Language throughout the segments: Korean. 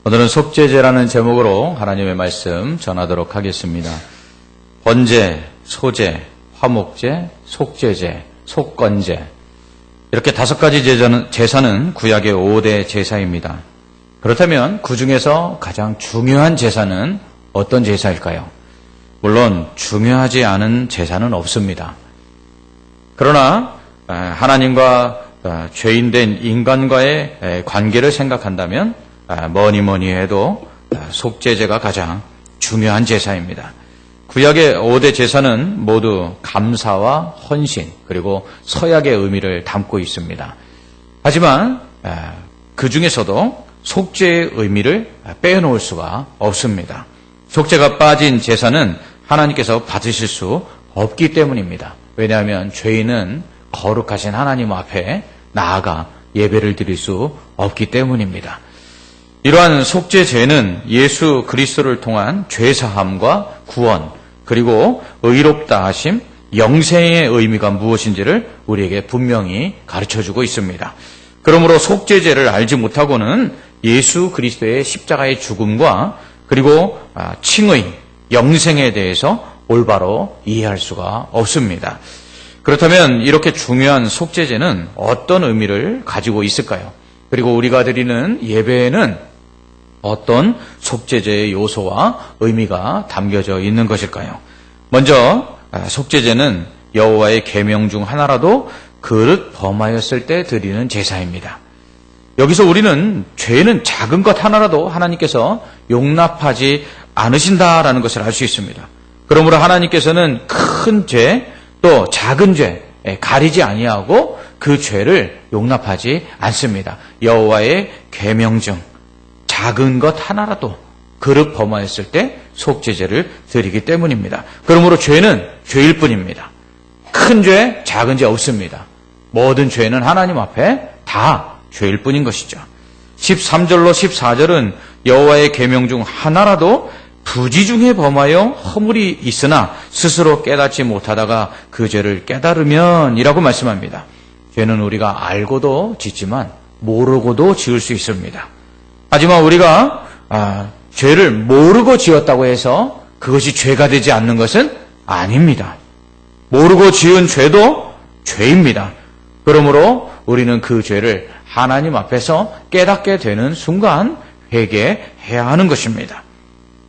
오늘은 속죄제라는 제목으로 하나님의 말씀 전하도록 하겠습니다. 번제, 소제, 화목제, 속죄제, 속건제 이렇게 5가지 제사는 구약의 5대 제사입니다. 그렇다면 그 중에서 가장 중요한 제사는 어떤 제사일까요? 물론 중요하지 않은 제사는 없습니다. 그러나 하나님과 죄인된 인간과의 관계를 생각한다면 뭐니 해도 속죄제가 가장 중요한 제사입니다. 구약의 5대 제사는 모두 감사와 헌신 그리고 서약의 의미를 담고 있습니다. 하지만 그 중에서도 속죄의 의미를 빼놓을 수가 없습니다. 속죄가 빠진 제사는 하나님께서 받으실 수 없기 때문입니다. 왜냐하면 죄인은 거룩하신 하나님 앞에 나아가 예배를 드릴 수 없기 때문입니다. 이러한 속죄제는 예수 그리스도를 통한 죄사함과 구원 그리고 의롭다 하심, 영생의 의미가 무엇인지를 우리에게 분명히 가르쳐주고 있습니다. 그러므로 속죄제를 알지 못하고는 예수 그리스도의 십자가의 죽음과 그리고 칭의, 영생에 대해서 올바로 이해할 수가 없습니다. 그렇다면 이렇게 중요한 속죄제는 어떤 의미를 가지고 있을까요? 그리고 우리가 드리는 예배에는 어떤 속죄제의 요소와 의미가 담겨져 있는 것일까요? 먼저 속죄제는 여호와의 계명 중 하나라도 그릇 범하였을 때 드리는 제사입니다. 여기서 우리는 죄는 작은 것 하나라도 하나님께서 용납하지 않으신다라는 것을 알 수 있습니다. 그러므로 하나님께서는 큰 죄 또 작은 죄 가리지 아니하고 그 죄를 용납하지 않습니다. 여호와의 계명 중 작은 것 하나라도 그릇 범하였을 때 속죄제를 드리기 때문입니다. 그러므로 죄는 죄일 뿐입니다. 큰 죄, 작은 죄 없습니다. 모든 죄는 하나님 앞에 다 죄일 뿐인 것이죠. 13절로 14절은 여호와의 계명 중 하나라도 부지 중에 범하여 허물이 있으나 스스로 깨닫지 못하다가 그 죄를 깨달으면 이라고 말씀합니다. 죄는 우리가 알고도 짓지만 모르고도 지을 수 있습니다. 하지만 우리가 죄를 모르고 지었다고 해서 그것이 죄가 되지 않는 것은 아닙니다. 모르고 지은 죄도 죄입니다. 그러므로 우리는 그 죄를 하나님 앞에서 깨닫게 되는 순간 회개해야 하는 것입니다.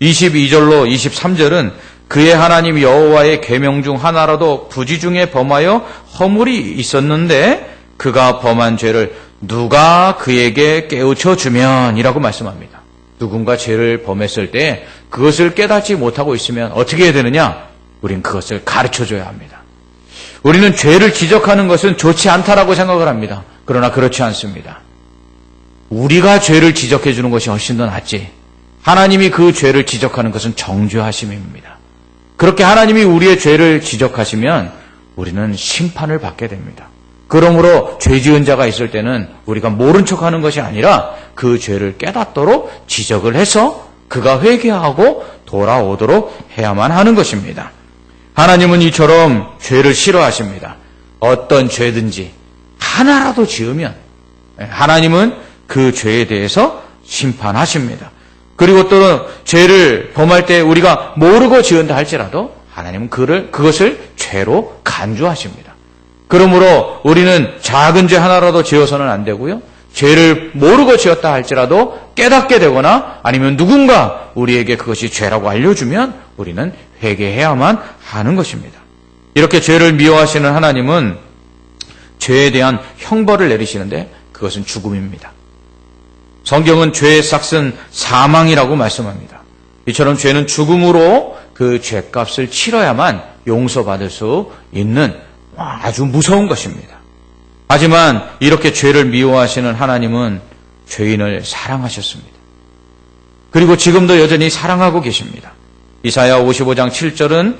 22절로 23절은 그의 하나님 여호와의 계명 중 하나라도 부지 중에 범하여 허물이 있었는데 그가 범한 죄를 누가 그에게 깨우쳐 주면 이라고 말씀합니다. 누군가 죄를 범했을 때 그것을 깨닫지 못하고 있으면 어떻게 해야 되느냐? 우린 그것을 가르쳐 줘야 합니다. 우리는 죄를 지적하는 것은 좋지 않다라고 생각을 합니다. 그러나 그렇지 않습니다. 우리가 죄를 지적해 주는 것이 훨씬 더 낫지. 하나님이 그 죄를 지적하는 것은 정죄하심입니다. 그렇게 하나님이 우리의 죄를 지적하시면 우리는 심판을 받게 됩니다. 그러므로 죄 지은 자가 있을 때는 우리가 모른 척하는 것이 아니라 그 죄를 깨닫도록 지적을 해서 그가 회개하고 돌아오도록 해야만 하는 것입니다. 하나님은 이처럼 죄를 싫어하십니다. 어떤 죄든지 하나라도 지으면 하나님은 그 죄에 대해서 심판하십니다. 그리고 또 죄를 범할 때 우리가 모르고 지은다 할지라도 하나님은 그것을 죄로 간주하십니다. 그러므로 우리는 작은 죄 하나라도 지어서는 안 되고요. 죄를 모르고 지었다 할지라도 깨닫게 되거나 아니면 누군가 우리에게 그것이 죄라고 알려주면 우리는 회개해야만 하는 것입니다. 이렇게 죄를 미워하시는 하나님은 죄에 대한 형벌을 내리시는데 그것은 죽음입니다. 성경은 죄의 삭은 사망이라고 말씀합니다. 이처럼 죄는 죽음으로 그 죄값을 치러야만 용서받을 수 있는 아주 무서운 것입니다. 하지만 이렇게 죄를 미워하시는 하나님은 죄인을 사랑하셨습니다. 그리고 지금도 여전히 사랑하고 계십니다. 이사야 55장 7절은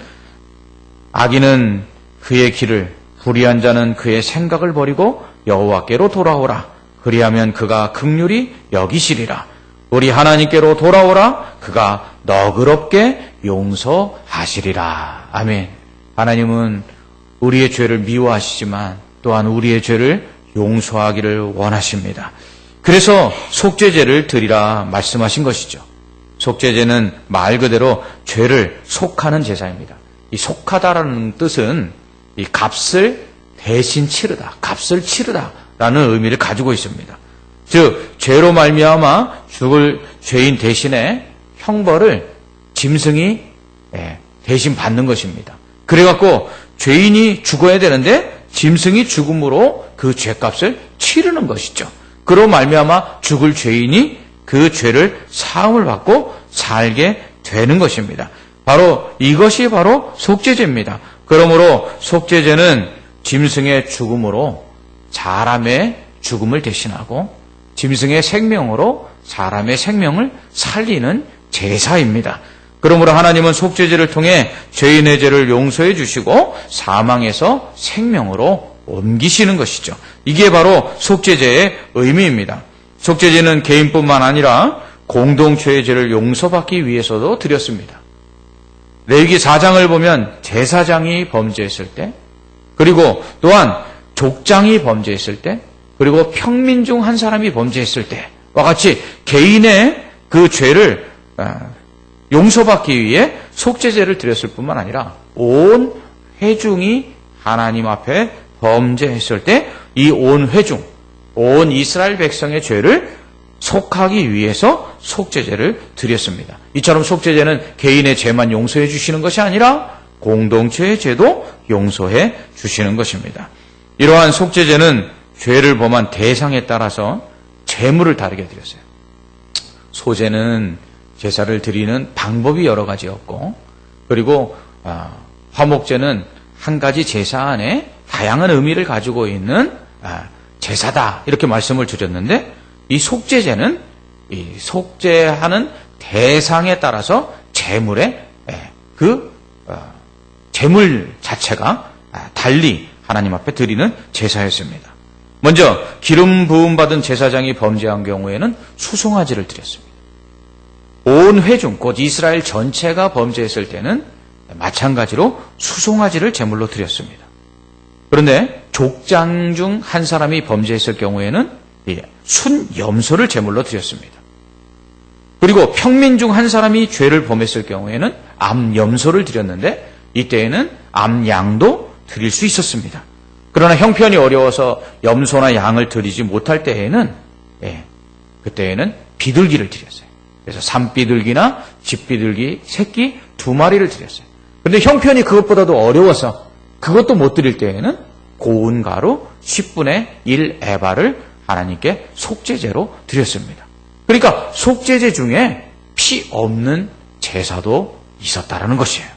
악인은 그의 길을 불의한 자는 그의 생각을 버리고 여호와께로 돌아오라. 그리하면 그가 긍휼히 여기시리라. 우리 하나님께로 돌아오라. 그가 너그럽게 용서하시리라. 아멘. 하나님은 우리의 죄를 미워하시지만 또한 우리의 죄를 용서하기를 원하십니다. 그래서 속죄제를 드리라 말씀하신 것이죠. 속죄제는 말 그대로 죄를 속하는 제사입니다. 이 속하다라는 뜻은 이 값을 대신 치르다, 값을 치르다라는 의미를 가지고 있습니다. 즉 죄로 말미암아 죽을 죄인 대신에 형벌을 짐승이 대신 받는 것입니다. 그래갖고 죄인이 죽어야 되는데 짐승이 죽음으로 그 죄값을 치르는 것이죠. 그로 말미암아 죽을 죄인이 그 죄를 사함을 받고 살게 되는 것입니다. 바로 이것이 바로 속죄제입니다. 그러므로 속죄제는 짐승의 죽음으로 사람의 죽음을 대신하고 짐승의 생명으로 사람의 생명을 살리는 제사입니다. 그러므로 하나님은 속죄제를 통해 죄인의 죄를 용서해 주시고 사망에서 생명으로 옮기시는 것이죠. 이게 바로 속죄제의 의미입니다. 속죄제는 개인뿐만 아니라 공동체의 죄를 용서받기 위해서도 드렸습니다. 레위기 4장을 보면 제사장이 범죄했을 때, 그리고 또한 족장이 범죄했을 때, 그리고 평민 중 한 사람이 범죄했을 때와 같이 개인의 그 죄를 용서받기 위해 속죄제를 드렸을 뿐만 아니라 온 회중이 하나님 앞에 범죄했을 때 이 온 회중, 온 이스라엘 백성의 죄를 속하기 위해서 속죄제를 드렸습니다. 이처럼 속죄제는 개인의 죄만 용서해 주시는 것이 아니라 공동체의 죄도 용서해 주시는 것입니다. 이러한 속죄제는 죄를 범한 대상에 따라서 제물을 다르게 드렸어요. 소제는 제사를 드리는 방법이 여러 가지였고, 그리고 화목제는 한 가지 제사 안에 다양한 의미를 가지고 있는 제사다 이렇게 말씀을 드렸는데, 이 속죄제는 이 속죄하는 대상에 따라서 제물의 제물 자체가 달리 하나님 앞에 드리는 제사였습니다. 먼저 기름 부음 받은 제사장이 범죄한 경우에는 수송아지를 드렸습니다. 온 회중 곧 이스라엘 전체가 범죄했을 때는 마찬가지로 수송아지를 제물로 드렸습니다. 그런데 족장 중 한 사람이 범죄했을 경우에는 순염소를 제물로 드렸습니다. 그리고 평민 중 한 사람이 죄를 범했을 경우에는 암염소를 드렸는데 이때에는 암양도 드릴 수 있었습니다. 그러나 형편이 어려워서 염소나 양을 드리지 못할 때에는 그때에는 비둘기를 드렸어요. 그래서 산비둘기나 집비둘기 새끼 2마리를 드렸어요. 그런데 형편이 그것보다도 어려워서 그것도 못 드릴 때에는 고운 가루 10분의 1 에바를 하나님께 속죄제로 드렸습니다. 그러니까 속죄제 중에 피 없는 제사도 있었다라는 것이에요.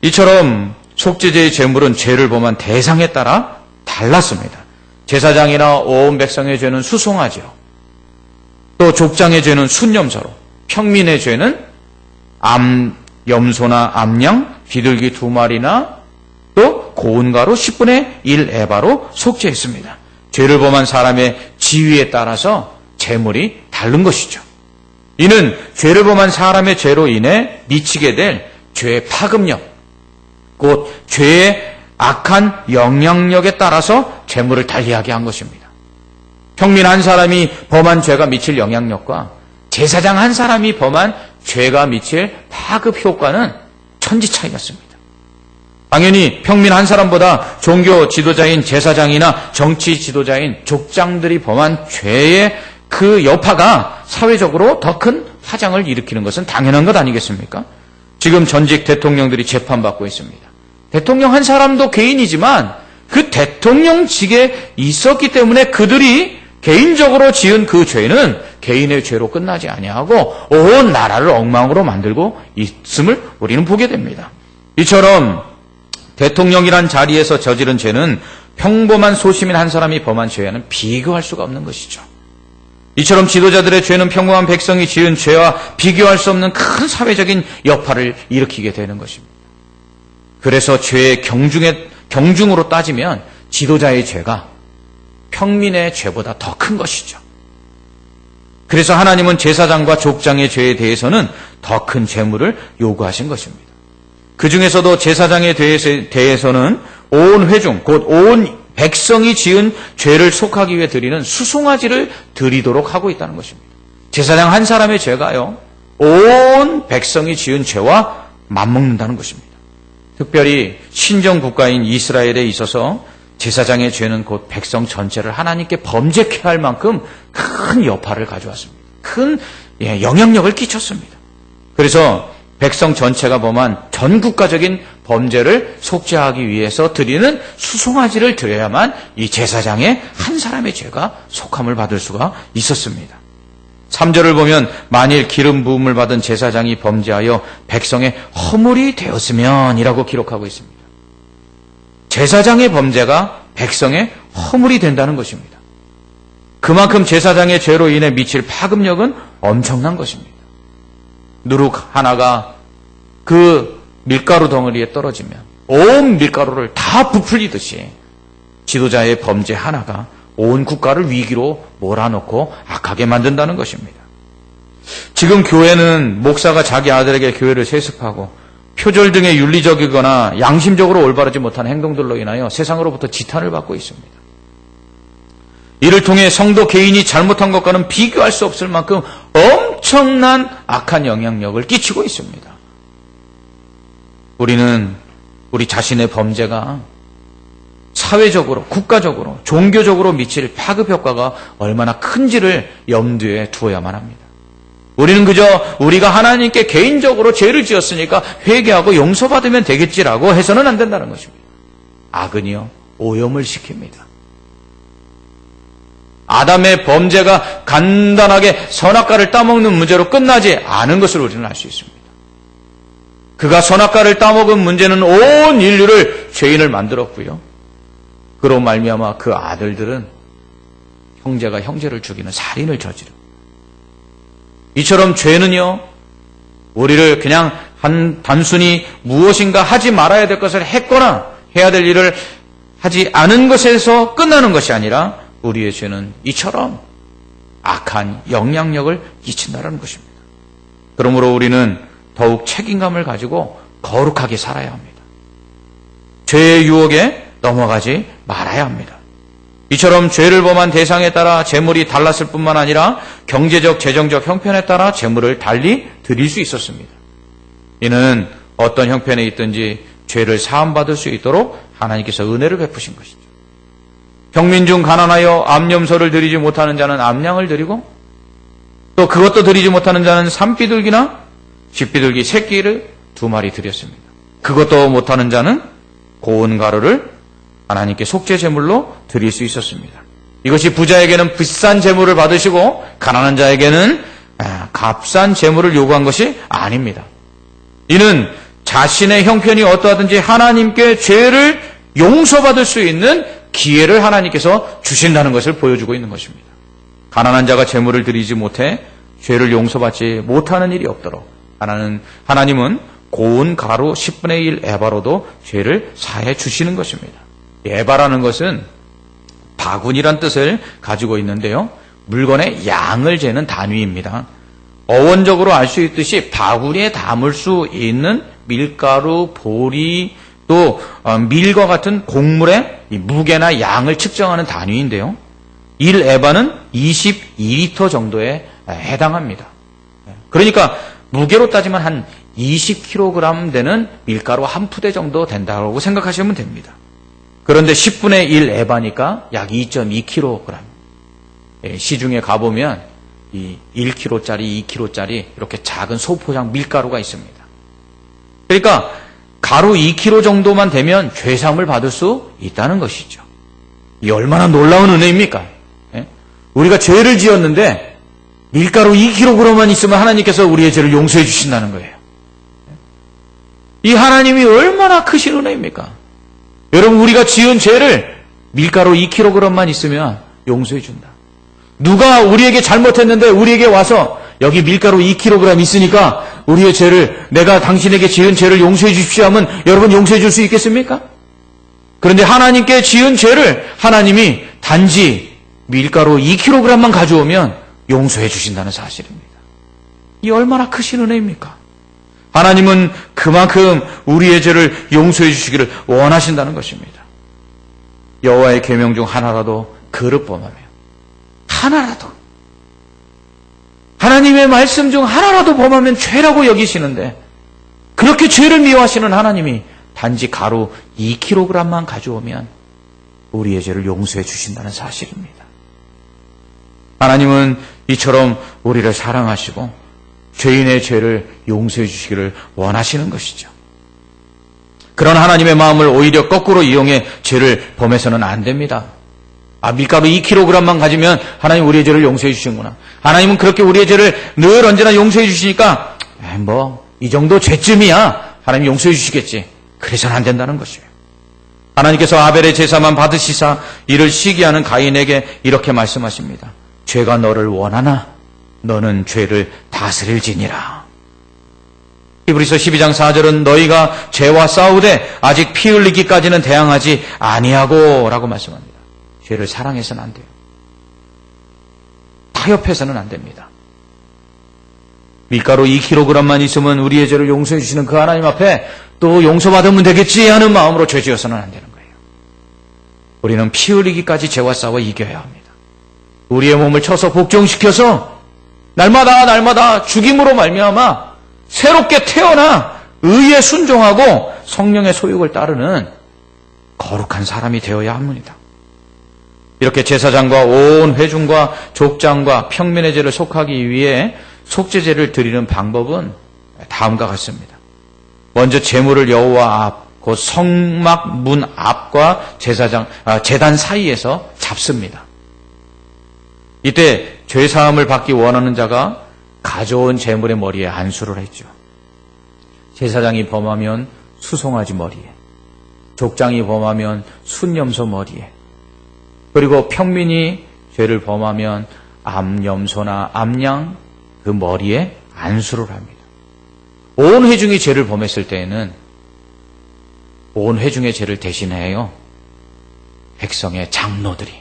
이처럼 속죄제의 제물은 죄를 범한 대상에 따라 달랐습니다. 제사장이나 온 백성의 죄는 수송아지로, 또 족장의 죄는 순염소로, 평민의 죄는 암염소나 암양, 비둘기 2마리나 또 고운 가루 10분의 1 에바로 속죄했습니다. 죄를 범한 사람의 지위에 따라서 제물이 다른 것이죠. 이는 죄를 범한 사람의 죄로 인해 미치게 될 죄의 파급력, 곧 죄의 악한 영향력에 따라서 제물을 달리하게 한 것입니다. 평민 한 사람이 범한 죄가 미칠 영향력과 제사장 한 사람이 범한 죄가 미칠 파급 효과는 천지 차이였습니다. 당연히 평민 한 사람보다 종교 지도자인 제사장이나 정치 지도자인 족장들이 범한 죄의 그 여파가 사회적으로 더 큰 파장을 일으키는 것은 당연한 것 아니겠습니까? 지금 전직 대통령들이 재판받고 있습니다. 대통령 한 사람도 개인이지만 그 대통령직에 있었기 때문에 그들이 개인적으로 지은 그 죄는 개인의 죄로 끝나지 아니하고 온 나라를 엉망으로 만들고 있음을 우리는 보게 됩니다. 이처럼 대통령이란 자리에서 저지른 죄는 평범한 소시민 한 사람이 범한 죄와는 비교할 수가 없는 것이죠. 이처럼 지도자들의 죄는 평범한 백성이 지은 죄와 비교할 수 없는 큰 사회적인 여파를 일으키게 되는 것입니다. 그래서 죄의 경중으로 따지면 지도자의 죄가 평민의 죄보다 더 큰 것이죠. 그래서 하나님은 제사장과 족장의 죄에 대해서는 더 큰 제물을 요구하신 것입니다. 그 중에서도 제사장에 대해서는 온 회중, 곧 온 백성이 지은 죄를 속하기 위해 드리는 수송아지를 드리도록 하고 있다는 것입니다. 제사장 한 사람의 죄가요, 온 백성이 지은 죄와 맞먹는다는 것입니다. 특별히 신정 국가인 이스라엘에 있어서 제사장의 죄는 곧 백성 전체를 하나님께 범죄케 할 만큼 큰 여파를 가져왔습니다. 큰 영향력을 끼쳤습니다. 그래서 백성 전체가 범한 전 국가적인 범죄를 속죄하기 위해서 드리는 수송아지를 드려야만 이 제사장의 한 사람의 죄가 속함을 받을 수가 있었습니다. 3절을 보면 만일 기름 부음을 받은 제사장이 범죄하여 백성의 허물이 되었으면 이라고 기록하고 있습니다. 제사장의 범죄가 백성의 허물이 된다는 것입니다. 그만큼 제사장의 죄로 인해 미칠 파급력은 엄청난 것입니다. 누룩 하나가 그 밀가루 덩어리에 떨어지면 온 밀가루를 다 부풀리듯이 지도자의 범죄 하나가 온 국가를 위기로 몰아넣고 악하게 만든다는 것입니다. 지금 교회는 목사가 자기 아들에게 교회를 세습하고 표절 등의 윤리적이거나 양심적으로 올바르지 못한 행동들로 인하여 세상으로부터 지탄을 받고 있습니다. 이를 통해 성도 개인이 잘못한 것과는 비교할 수 없을 만큼 엄청난 악한 영향력을 끼치고 있습니다. 우리는 우리 자신의 범죄가 사회적으로, 국가적으로, 종교적으로 미칠 파급 효과가 얼마나 큰지를 염두에 두어야만 합니다. 우리는 그저 우리가 하나님께 개인적으로 죄를 지었으니까 회개하고 용서받으면 되겠지라고 해서는 안 된다는 것입니다. 악은요, 오염을 시킵니다. 아담의 범죄가 간단하게 선악과를 따먹는 문제로 끝나지 않은 것을 우리는 알 수 있습니다. 그가 선악과를 따먹은 문제는 온 인류를 죄인을 만들었고요. 그로 말미암아 그 아들들은 형제가 형제를 죽이는 살인을 저지르고, 이처럼 죄는요, 우리를 그냥 단순히 무엇인가 하지 말아야 될 것을 했거나 해야 될 일을 하지 않은 것에서 끝나는 것이 아니라 우리의 죄는 이처럼 악한 영향력을 끼친다는 것입니다. 그러므로 우리는 더욱 책임감을 가지고 거룩하게 살아야 합니다. 죄의 유혹에 넘어가지 말아야 합니다. 이처럼 죄를 범한 대상에 따라 재물이 달랐을 뿐만 아니라 경제적, 재정적 형편에 따라 재물을 달리 드릴 수 있었습니다. 이는 어떤 형편에 있든지 죄를 사함받을 수 있도록 하나님께서 은혜를 베푸신 것이죠. 평민 중 가난하여 암염소를 드리지 못하는 자는 암양을 드리고, 또 그것도 드리지 못하는 자는 산비둘기나 쥐비둘기 새끼를 2마리 드렸습니다. 그것도 못하는 자는 고운 가루를 하나님께 속죄 제물로 드릴 수 있었습니다. 이것이 부자에게는 비싼 제물을 받으시고 가난한 자에게는 값싼 제물을 요구한 것이 아닙니다. 이는 자신의 형편이 어떠하든지 하나님께 죄를 용서받을 수 있는 기회를 하나님께서 주신다는 것을 보여주고 있는 것입니다. 가난한 자가 제물을 드리지 못해 죄를 용서받지 못하는 일이 없도록 하나님은 고운 가루 10분의 1 에바로도 죄를 사해 주시는 것입니다. 에바라는 것은 바구니란 뜻을 가지고 있는데요, 물건의 양을 재는 단위입니다. 어원적으로 알 수 있듯이 바구니에 담을 수 있는 밀가루, 보리, 또 밀과 같은 곡물의 무게나 양을 측정하는 단위인데요, 1에바는 22리터 정도에 해당합니다. 그러니까 무게로 따지면 한 20kg 되는 밀가루 한 푸대 정도 된다고 생각하시면 됩니다. 그런데 10분의 1 에바니까 약 2.2kg. 시중에 가보면 이 1kg짜리, 2kg짜리 이렇게 작은 소포장 밀가루가 있습니다. 그러니까 가루 2kg 정도만 되면 죄사함을 받을 수 있다는 것이죠. 이 얼마나 놀라운 은혜입니까? 우리가 죄를 지었는데 밀가루 2kg만 있으면 하나님께서 우리의 죄를 용서해 주신다는 거예요. 이 하나님이 얼마나 크신 은혜입니까? 여러분, 우리가 지은 죄를 밀가루 2kg만 있으면 용서해 준다. 누가 우리에게 잘못했는데 우리에게 와서 여기 밀가루 2kg 있으니까 우리의 죄를, 내가 당신에게 지은 죄를 용서해 주십시오 하면 여러분 용서해 줄 수 있겠습니까? 그런데 하나님께 지은 죄를 하나님이 단지 밀가루 2kg만 가져오면 용서해 주신다는 사실입니다. 이 얼마나 크신 은혜입니까? 하나님은 그만큼 우리의 죄를 용서해 주시기를 원하신다는 것입니다. 여호와의 계명 중 하나라도 그릇 범하면, 하나라도, 하나님의 말씀 중 하나라도 범하면 죄라고 여기시는데, 그렇게 죄를 미워하시는 하나님이 단지 가루 2kg만 가져오면 우리의 죄를 용서해 주신다는 사실입니다. 하나님은 이처럼 우리를 사랑하시고 죄인의 죄를 용서해 주시기를 원하시는 것이죠. 그런 하나님의 마음을 오히려 거꾸로 이용해 죄를 범해서는 안 됩니다. 밀가루 2kg만 가지면 하나님 우리의 죄를 용서해 주시는구나. 하나님은 그렇게 우리의 죄를 늘 언제나 용서해 주시니까 이 정도 죄쯤이야 하나님 용서해 주시겠지. 그래서는 안 된다는 것이에요. 하나님께서 아벨의 제사만 받으시사 이를 시기하는 가인에게 이렇게 말씀하십니다. 죄가 너를 원하나 너는 죄를 다스릴지니라. 히브리서 12장 4절은 너희가 죄와 싸우되 아직 피 흘리기까지는 대항하지 아니하고 라고 말씀합니다. 죄를 사랑해서는 안 돼요. 타협해서는 안 됩니다. 밀가루 2kg만 있으면 우리의 죄를 용서해 주시는 그 하나님 앞에 또 용서받으면 되겠지 하는 마음으로 죄 지어서는 안 되는 거예요. 우리는 피 흘리기까지 죄와 싸워 이겨야 합니다. 우리의 몸을 쳐서 복종시켜서 날마다 죽임으로 말미암아 새롭게 태어나 의에 순종하고 성령의 소욕을 따르는 거룩한 사람이 되어야 합니다. 이렇게 제사장과 온 회중과 족장과 평민의 죄를 속하기 위해 속죄제를 드리는 방법은 다음과 같습니다. 먼저 제물을 여호와 앞, 곧 성막 문 앞과 제단 사이에서 잡습니다. 이때 죄사함을 받기 원하는 자가 가져온 제물의 머리에 안수를 했죠. 제사장이 범하면 수송아지 머리에, 족장이 범하면 순염소 머리에, 그리고 평민이 죄를 범하면 암염소나 암양 그 머리에 안수를 합니다. 온 회중이 죄를 범했을 때에는 온 회중의 죄를 대신해요. 백성의 장로들이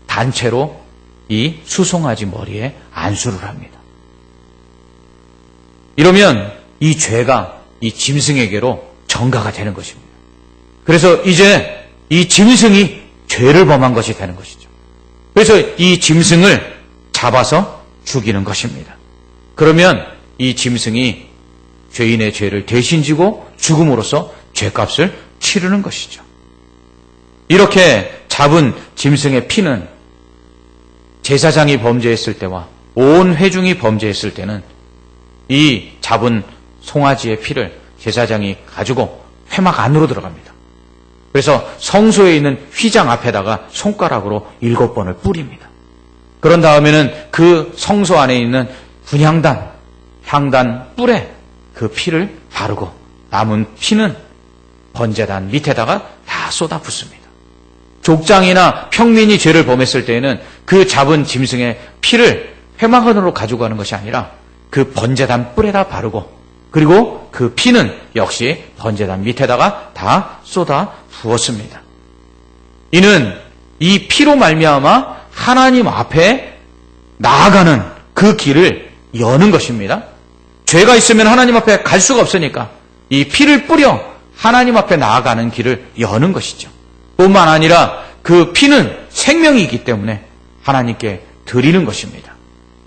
단체로 이 수송아지 머리에 안수를 합니다. 이러면 이 죄가 이 짐승에게로 전가가 되는 것입니다. 그래서 이제 이 짐승이 죄를 범한 것이 되는 것이죠. 그래서 이 짐승을 잡아서 죽이는 것입니다. 그러면 이 짐승이 죄인의 죄를 대신 지고 죽음으로써 죄값을 치르는 것이죠. 이렇게 잡은 짐승의 피는 제사장이 범죄했을 때와 온 회중이 범죄했을 때는 이 잡은 송아지의 피를 제사장이 가지고 회막 안으로 들어갑니다. 그래서 성소에 있는 휘장 앞에다가 손가락으로 7번을 뿌립니다. 그런 다음에는 그 성소 안에 있는 분향단, 향단 뿔에 그 피를 바르고 남은 피는 번제단 밑에다가 다 쏟아붓습니다. 족장이나 평민이 죄를 범했을 때에는 그 잡은 짐승의 피를 회막 안으로 가지고 가는 것이 아니라 그 번제단 뿔에다 바르고 그리고 그 피는 역시 번제단 밑에다가 다 쏟아 부었습니다. 이는 이 피로 말미암아 하나님 앞에 나아가는 그 길을 여는 것입니다. 죄가 있으면 하나님 앞에 갈 수가 없으니까 이 피를 뿌려 하나님 앞에 나아가는 길을 여는 것이죠. 뿐만 아니라 그 피는 생명이기 때문에 하나님께 드리는 것입니다.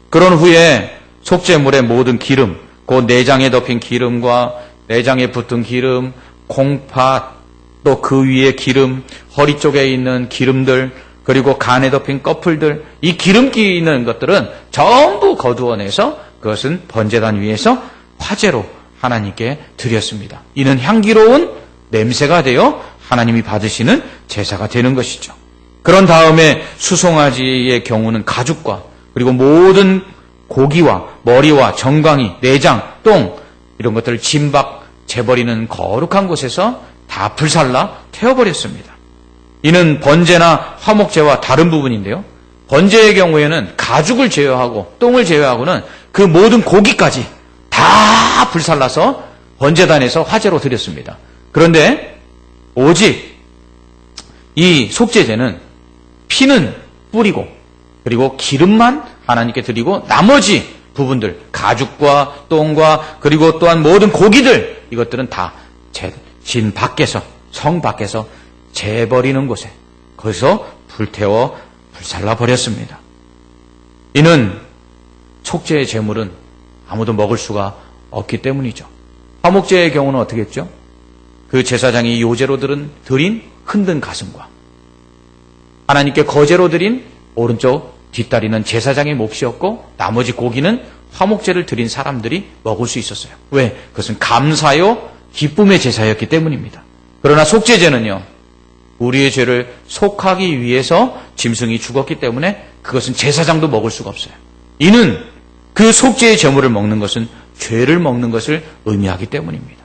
그런 후에 속죄물의 모든 기름, 그 내장에 덮인 기름과 내장에 붙은 기름, 콩팥, 또 그 위에 기름, 허리 쪽에 있는 기름들, 그리고 간에 덮인 꺼풀들, 이 기름기 있는 것들은 전부 거두어내서 그것은 번제단 위에서 화제로 하나님께 드렸습니다. 이는 향기로운 냄새가 되어 하나님이 받으시는 제사가 되는 것이죠. 그런 다음에 수송아지의 경우는 가죽과 그리고 모든 고기와 머리와 정강이, 내장, 똥 이런 것들을 진박 재버리는 거룩한 곳에서 다 불살라 태워버렸습니다. 이는 번제나 화목제와 다른 부분인데요. 번제의 경우에는 가죽을 제외하고 똥을 제외하고는 그 모든 고기까지 다 불살라서 번제단에서 화제로 드렸습니다. 그런데 오직 이 속죄제는 피는 뿌리고 그리고 기름만 하나님께 드리고 나머지 부분들 가죽과 똥과 그리고 또한 모든 고기들 이것들은 다 진 밖에서 성 밖에서 재버리는 곳에 거기서 불태워 불살라 버렸습니다. 이는 속죄의 제물은 아무도 먹을 수가 없기 때문이죠. 화목제의 경우는 어떻게 했죠? 그 제사장이 요제로 드린 흔든 가슴과 하나님께 거제로 드린 오른쪽 뒷다리는 제사장의 몫이었고 나머지 고기는 화목제를 드린 사람들이 먹을 수 있었어요. 왜? 그것은 감사요 기쁨의 제사였기 때문입니다. 그러나 속죄제는요, 우리의 죄를 속하기 위해서 짐승이 죽었기 때문에 그것은 제사장도 먹을 수가 없어요. 이는 그 속죄의 제물을 먹는 것은 죄를 먹는 것을 의미하기 때문입니다.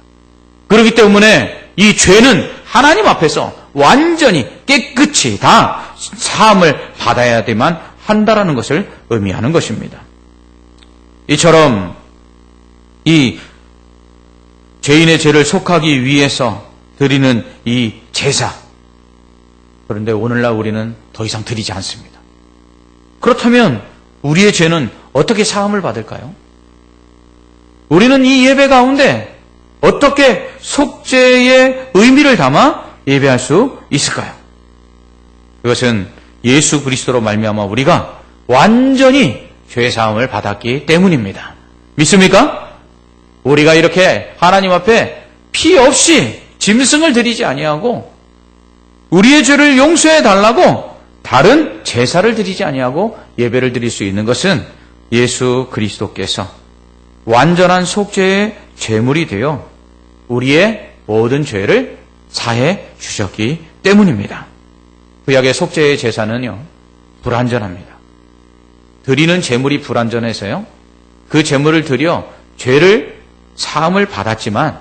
그렇기 때문에 이 죄는 하나님 앞에서 완전히 깨끗이 다 사함을 받아야만 한다라는 것을 의미하는 것입니다. 이처럼 이 죄인의 죄를 속하기 위해서 드리는 이 제사, 그런데 오늘날 우리는 더 이상 드리지 않습니다. 그렇다면 우리의 죄는 어떻게 사함을 받을까요? 우리는 이 예배 가운데 어떻게 속죄의 의미를 담아 예배할 수 있을까요? 그것은 예수 그리스도로 말미암아 우리가 완전히 죄 사함을 받았기 때문입니다. 믿습니까? 우리가 이렇게 하나님 앞에 피 없이 짐승을 드리지 아니하고 우리의 죄를 용서해 달라고 다른 제사를 드리지 아니하고 예배를 드릴 수 있는 것은 예수 그리스도께서 완전한 속죄의 제물이 되어 우리의 모든 죄를 사해 주셨기 때문입니다. 구약의 속죄의 제사는요, 불완전합니다. 드리는 제물이 불완전해서요, 그 제물을 드려 죄를 사함을 받았지만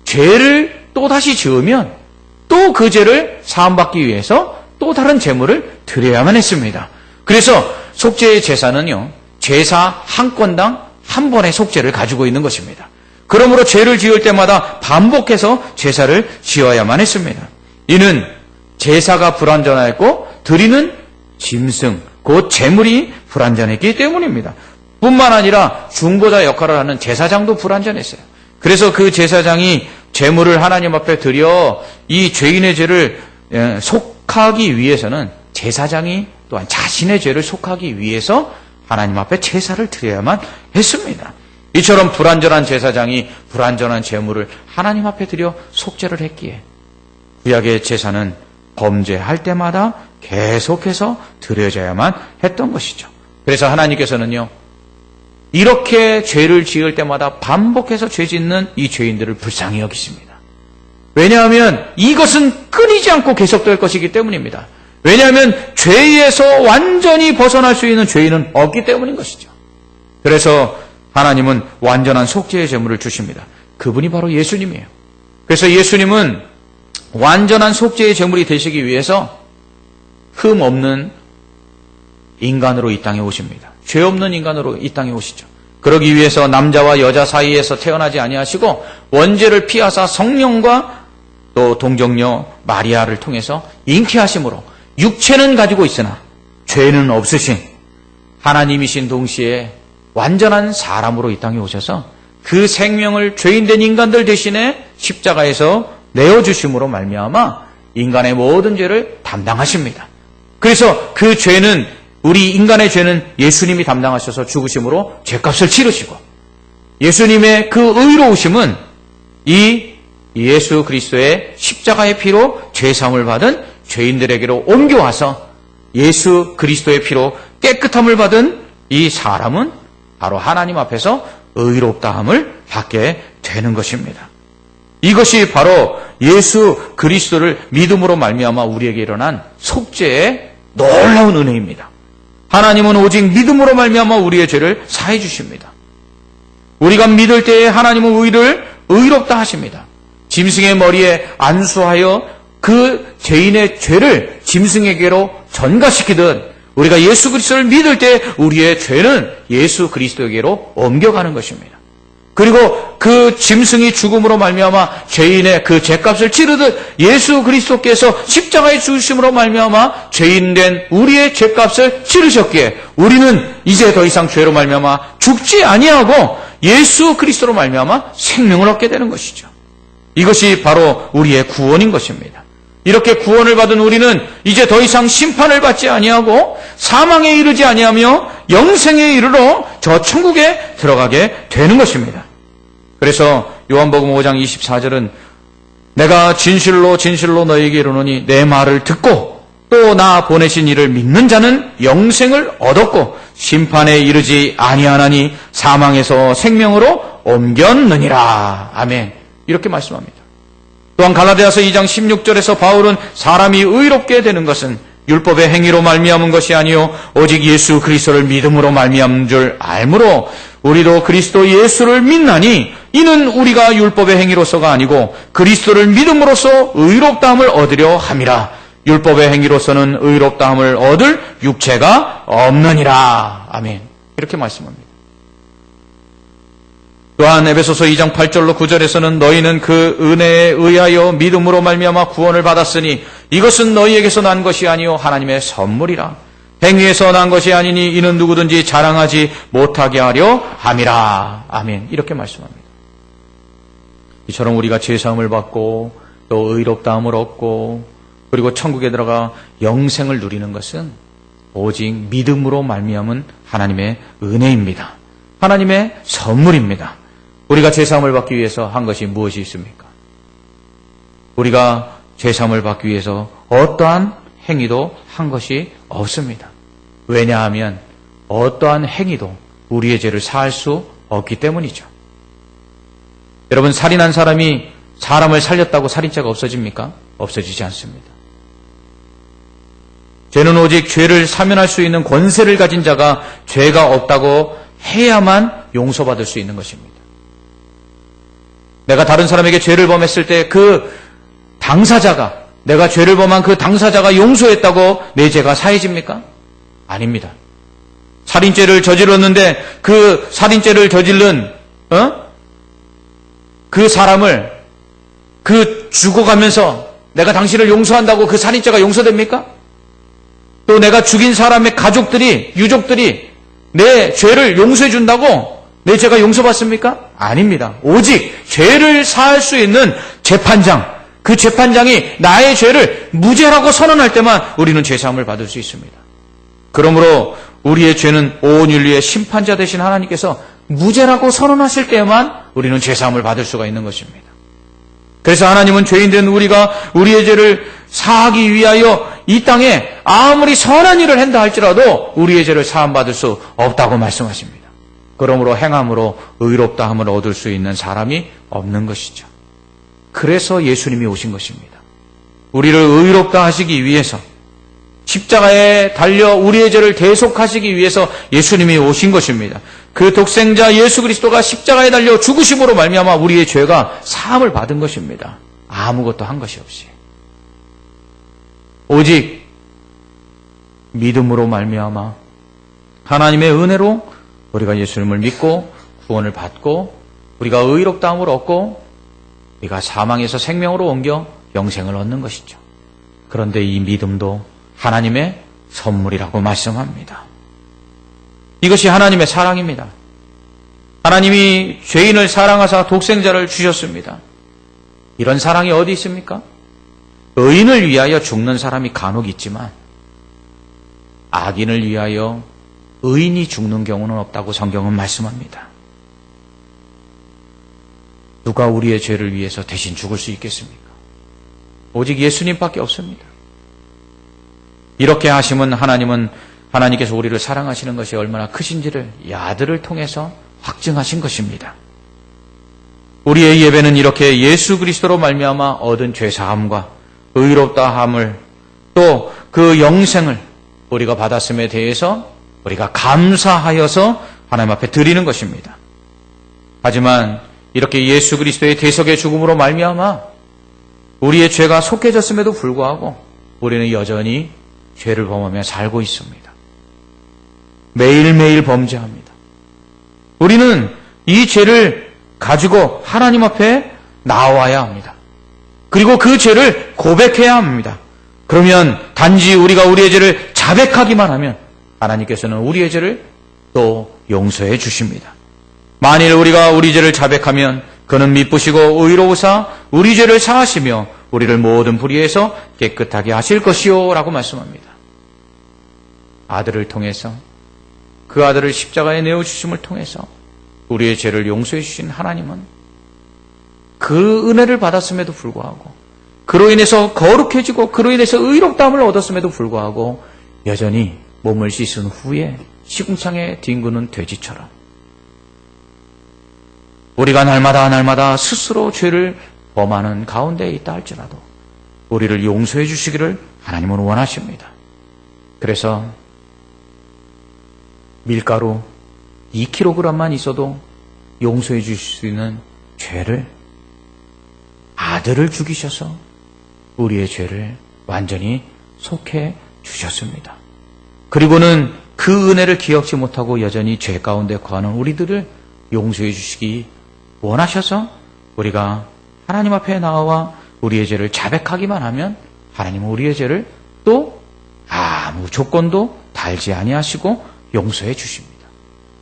죄를 또다시 지으면 또 그 죄를 사함받기 위해서 또 다른 제물을 드려야만 했습니다. 그래서 속죄의 제사는요, 제사 한 건당 한 번의 속죄를 가지고 있는 것입니다. 그러므로 죄를 지을 때마다 반복해서 제사를 지어야만 했습니다. 이는 제사가 불완전하였고 드리는 짐승, 곧 제물이 불완전했기 때문입니다. 뿐만 아니라 중보자 역할을 하는 제사장도 불완전했어요. 그래서 그 제사장이 제물을 하나님 앞에 드려 이 죄인의 죄를 속하기 위해서는 제사장이 또한 자신의 죄를 속하기 위해서 하나님 앞에 제사를 드려야만 했습니다. 이처럼 불완전한 제사장이 불완전한 제물을 하나님 앞에 드려 속죄를 했기에 구약의 제사는 범죄할 때마다 계속해서 드려져야만 했던 것이죠. 그래서 하나님께서는요, 이렇게 죄를 지을 때마다 반복해서 죄 짓는 이 죄인들을 불쌍히 여기십니다. 왜냐하면 이것은 끊이지 않고 계속될 것이기 때문입니다. 왜냐하면 죄에서 완전히 벗어날 수 있는 죄인은 없기 때문인 것이죠. 그래서 하나님은 완전한 속죄의 제물을 주십니다. 그분이 바로 예수님이에요. 그래서 예수님은 완전한 속죄의 제물이 되시기 위해서 흠 없는 인간으로 이 땅에 오십니다. 죄 없는 인간으로 이 땅에 오시죠. 그러기 위해서 남자와 여자 사이에서 태어나지 아니하시고 원죄를 피하사 성령과 또 동정녀 마리아를 통해서 잉태하심으로 육체는 가지고 있으나 죄는 없으신 하나님이신 동시에 완전한 사람으로 이 땅에 오셔서 그 생명을 죄인된 인간들 대신에 십자가에서 내어주심으로 말미암아 인간의 모든 죄를 담당하십니다. 그래서 그 죄는, 우리 인간의 죄는 예수님이 담당하셔서 죽으심으로 죄값을 치르시고, 예수님의 그 의로우심은 이 예수 그리스도의 십자가의 피로 죄사함을 받은 죄인들에게로 옮겨와서 예수 그리스도의 피로 깨끗함을 받은 이 사람은 바로 하나님 앞에서 의롭다함을 받게 되는 것입니다. 이것이 바로 예수 그리스도를 믿음으로 말미암아 우리에게 일어난 속죄의 놀라운 은혜입니다. 하나님은 오직 믿음으로 말미암아 우리의 죄를 사해 주십니다. 우리가 믿을 때에 하나님은 우리를 의롭다 하십니다. 짐승의 머리에 안수하여 그 죄인의 죄를 짐승에게로 전가시키듯 우리가 예수 그리스도를 믿을 때 우리의 죄는 예수 그리스도에게로 옮겨가는 것입니다. 그리고 그 짐승이 죽음으로 말미암아 죄인의 그 죄값을 치르듯 예수 그리스도께서 십자가에 죽으심으로 말미암아 죄인된 우리의 죄값을 치르셨기에 우리는 이제 더 이상 죄로 말미암아 죽지 아니하고 예수 그리스도로 말미암아 생명을 얻게 되는 것이죠. 이것이 바로 우리의 구원인 것입니다. 이렇게 구원을 받은 우리는 이제 더 이상 심판을 받지 아니하고 사망에 이르지 아니하며 영생에 이르러 저 천국에 들어가게 되는 것입니다. 그래서 요한복음 5장 24절은 내가 진실로 진실로 너희에게 이르노니 내 말을 듣고 또 나 보내신 이를 믿는 자는 영생을 얻었고 심판에 이르지 아니하나니 사망에서 생명으로 옮겼느니라. 아멘. 이렇게 말씀합니다. 또한 갈라디아서 2장 16절에서 바울은 사람이 의롭게 되는 것은 율법의 행위로 말미암은 것이 아니요 오직 예수 그리스도를 믿음으로 말미암은 줄 알므로 우리도 그리스도 예수를 믿나니 이는 우리가 율법의 행위로서가 아니고 그리스도를 믿음으로써 의롭다함을 얻으려 함이라. 율법의 행위로서는 의롭다함을 얻을 육체가 없느니라. 아멘. 이렇게 말씀합니다. 또한 에베소서 2장 8절로 9절에서는 너희는 그 은혜에 의하여 믿음으로 말미암아 구원을 받았으니 이것은 너희에게서 난 것이 아니요 하나님의 선물이라. 행위에서 난 것이 아니니 이는 누구든지 자랑하지 못하게 하려 함이라. 아멘. 이렇게 말씀합니다. 이처럼 우리가 죄사함을 받고 또 의롭다함을 얻고 그리고 천국에 들어가 영생을 누리는 것은 오직 믿음으로 말미암은 하나님의 은혜입니다. 하나님의 선물입니다. 우리가 죄사함을 받기 위해서 한 것이 무엇이 있습니까? 우리가 죄사함을 받기 위해서 어떠한 행위도 한 것이 없습니다. 왜냐하면 어떠한 행위도 우리의 죄를 사할 수 없기 때문이죠. 여러분, 살인한 사람이 사람을 살렸다고 살인죄가 없어집니까? 없어지지 않습니다. 죄는 오직 죄를 사면할 수 있는 권세를 가진 자가 죄가 없다고 해야만 용서받을 수 있는 것입니다. 내가 다른 사람에게 죄를 범했을 때 그 당사자가, 내가 죄를 범한 그 당사자가 용서했다고 내 죄가 사해집니까? 아닙니다. 살인죄를 저질렀는데 그 살인죄를 저질른 그 사람을 죽어가면서 내가 당신을 용서한다고 그 살인죄가 용서됩니까? 또 내가 죽인 사람의 가족들이, 유족들이 내 죄를 용서해 준다고 내 죄가 용서받습니까? 아닙니다. 오직 죄를 사할 수 있는 재판장, 그 재판장이 나의 죄를 무죄라고 선언할 때만 우리는 죄사함을 받을 수 있습니다. 그러므로 우리의 죄는 온 인류의 심판자 되신 하나님께서 무죄라고 선언하실 때만 우리는 죄사함을 받을 수가 있는 것입니다. 그래서 하나님은 죄인된 우리가 우리의 죄를 사하기 위하여 이 땅에 아무리 선한 일을 한다 할지라도 우리의 죄를 사함받을 수 없다고 말씀하십니다. 그러므로 행함으로 의롭다함을 얻을 수 있는 사람이 없는 것이죠. 그래서 예수님이 오신 것입니다. 우리를 의롭다 하시기 위해서, 십자가에 달려 우리의 죄를 대속하시기 위해서 예수님이 오신 것입니다. 그 독생자 예수 그리스도가 십자가에 달려 죽으심으로 말미암아 우리의 죄가 사함을 받은 것입니다. 아무것도 한 것이 없이. 오직 믿음으로 말미암아 하나님의 은혜로 우리가 예수님을 믿고 구원을 받고 우리가 의롭다함을 얻고 우리가 사망에서 생명으로 옮겨 영생을 얻는 것이죠. 그런데 이 믿음도 하나님의 선물이라고 말씀합니다. 이것이 하나님의 사랑입니다. 하나님이 죄인을 사랑하사 독생자를 주셨습니다. 이런 사랑이 어디 있습니까? 의인을 위하여 죽는 사람이 간혹 있지만 악인을 위하여 의인이 죽는 경우는 없다고 성경은 말씀합니다. 누가 우리의 죄를 위해서 대신 죽을 수 있겠습니까? 오직 예수님밖에 없습니다. 이렇게 하심은 하나님께서 우리를 사랑하시는 것이 얼마나 크신지를 이 아들을 통해서 확증하신 것입니다. 우리의 예배는 이렇게 예수 그리스도로 말미암아 얻은 죄사함과 의롭다함을 또 그 영생을 우리가 받았음에 대해서 우리가 감사하여서 하나님 앞에 드리는 것입니다. 하지만 이렇게 예수 그리스도의 대속의 죽음으로 말미암아 우리의 죄가 속해졌음에도 불구하고 우리는 여전히 죄를 범하며 살고 있습니다. 매일매일 범죄합니다. 우리는 이 죄를 가지고 하나님 앞에 나와야 합니다. 그리고 그 죄를 고백해야 합니다. 그러면 단지 우리가 우리의 죄를 자백하기만 하면 하나님께서는 우리의 죄를 또 용서해 주십니다. 만일 우리가 우리 죄를 자백하면 그는 미쁘시고 의로우사 우리 죄를 사하시며 우리를 모든 불의에서 깨끗하게 하실 것이요 라고 말씀합니다. 아들을 통해서, 그 아들을 십자가에 내어주심을 통해서 우리의 죄를 용서해 주신 하나님은 그 은혜를 받았음에도 불구하고, 그로 인해서 거룩해지고 그로 인해서 의롭다함을 얻었음에도 불구하고 여전히 몸을 씻은 후에 시궁창에 뒹구는 돼지처럼 우리가 날마다 스스로 죄를 범하는 가운데 있다 할지라도 우리를 용서해 주시기를 하나님은 원하십니다. 그래서 밀가루 2kg만 있어도 용서해 주실 수 있는 죄를, 아들을 죽이셔서 우리의 죄를 완전히 속해 주셨습니다. 그리고는 그 은혜를 기억지 못하고 여전히 죄 가운데 거하는 우리들을 용서해 주시기 원하셔서 우리가 하나님 앞에 나와 우리의 죄를 자백하기만 하면 하나님은 우리의 죄를 또 아무 조건도 달지 아니하시고 용서해 주십니다.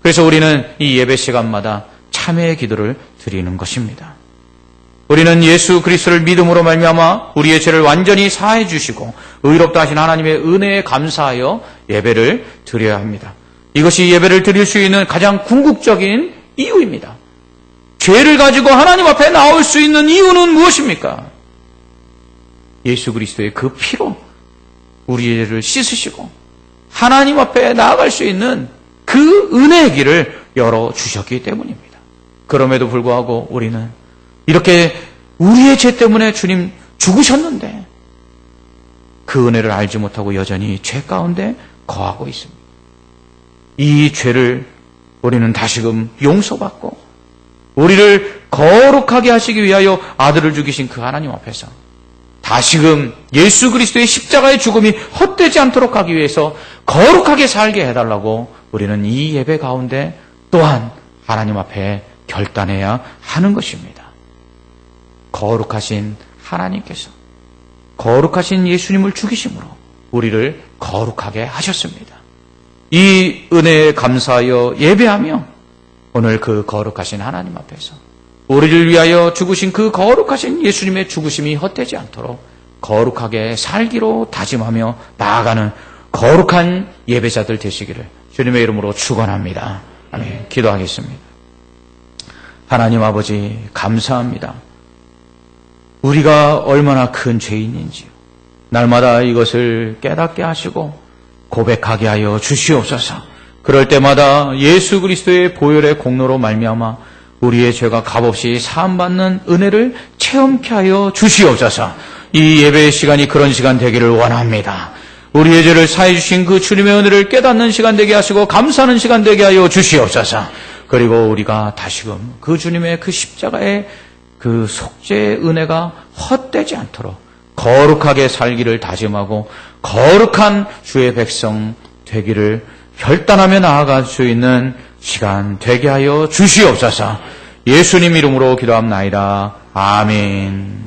그래서 우리는 이 예배 시간마다 참회의 기도를 드리는 것입니다. 우리는 예수 그리스도를 믿음으로 말미암아 우리의 죄를 완전히 사해 주시고 의롭다 하신 하나님의 은혜에 감사하여 예배를 드려야 합니다. 이것이 예배를 드릴 수 있는 가장 궁극적인 이유입니다. 죄를 가지고 하나님 앞에 나올 수 있는 이유는 무엇입니까? 예수 그리스도의 그 피로 우리의 죄를 씻으시고 하나님 앞에 나아갈 수 있는 그 은혜의 길을 열어주셨기 때문입니다. 그럼에도 불구하고 우리는 이렇게 우리의 죄 때문에 주님 죽으셨는데 그 은혜를 알지 못하고 여전히 죄 가운데 거하고 있습니다. 이 죄를 우리는 다시금 용서받고 우리를 거룩하게 하시기 위하여 아들을 죽이신 그 하나님 앞에서 다시금 예수 그리스도의 십자가의 죽음이 헛되지 않도록 하기 위해서 거룩하게 살게 해달라고 우리는 이 예배 가운데 또한 하나님 앞에 결단해야 하는 것입니다. 거룩하신 하나님께서 거룩하신 예수님을 죽이심으로 우리를 거룩하게 하셨습니다. 이 은혜에 감사하여 예배하며 오늘 그 거룩하신 하나님 앞에서 우리를 위하여 죽으신 그 거룩하신 예수님의 죽으심이 헛되지 않도록 거룩하게 살기로 다짐하며 나아가는 거룩한 예배자들 되시기를 주님의 이름으로 축원합니다. 아멘. 기도하겠습니다. 하나님 아버지 감사합니다. 우리가 얼마나 큰 죄인인지요. 날마다 이것을 깨닫게 하시고 고백하게 하여 주시옵소서. 그럴 때마다 예수 그리스도의 보혈의 공로로 말미암아 우리의 죄가 값없이 사함받는 은혜를 체험케 하여 주시옵소서. 이 예배의 시간이 그런 시간 되기를 원합니다. 우리의 죄를 사해 주신 그 주님의 은혜를 깨닫는 시간 되게 하시고 감사하는 시간 되게 하여 주시옵소서. 그리고 우리가 다시금 그 주님의 그 십자가의 그 속죄의 은혜가 헛되지 않도록 거룩하게 살기를 다짐하고 거룩한 주의 백성 되기를 결단하며 나아갈 수 있는 시간 되게 하여 주시옵소서. 예수님 이름으로 기도합나이다. 아멘.